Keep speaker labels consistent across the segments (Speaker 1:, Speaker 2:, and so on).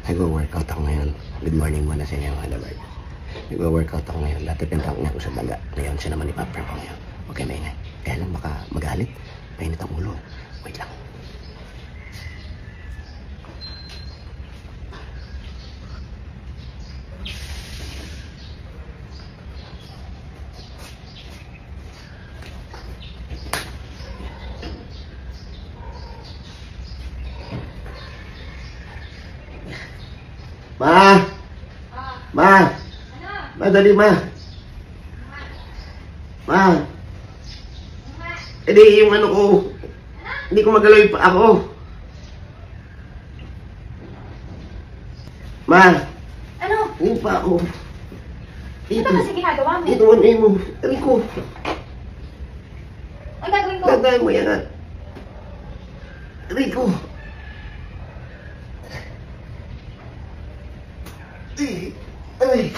Speaker 1: Nag-workout ako ngayon. Good morning muna sa inyo mga labard. Nag-workout ako ngayon. Dati pinatang niya ako sa daga. Ngayon siya naman ipaprank ko ngayon. Okay, maingay. Kaya lang baka magalit. Painit ang ulo. Wait lang. Ma! Ma! Madali, ma! Ma! Edi, yung ano ko, hindi ko magalaw yung pa ako. Ma!
Speaker 2: Ano?
Speaker 1: Yung pa ako.
Speaker 2: Ano ba kasi ginagawa mo?
Speaker 1: Ito mo, mo. Aray ko.
Speaker 2: Ang gagawin ko?
Speaker 1: Gagawin mo yan. Aray ko. Ay.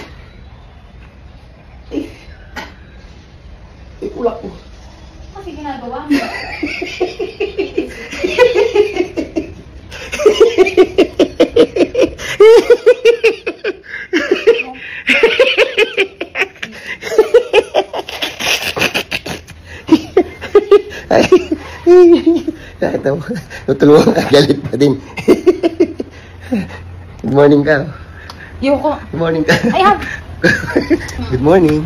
Speaker 1: Ulak ko.
Speaker 2: Kasi ginagawa mo?
Speaker 1: Ito, tutulungan ka, galit pa din. Good morning ka.
Speaker 2: Yoko.
Speaker 1: Good morning ka.
Speaker 2: Ay, have.
Speaker 1: Good morning.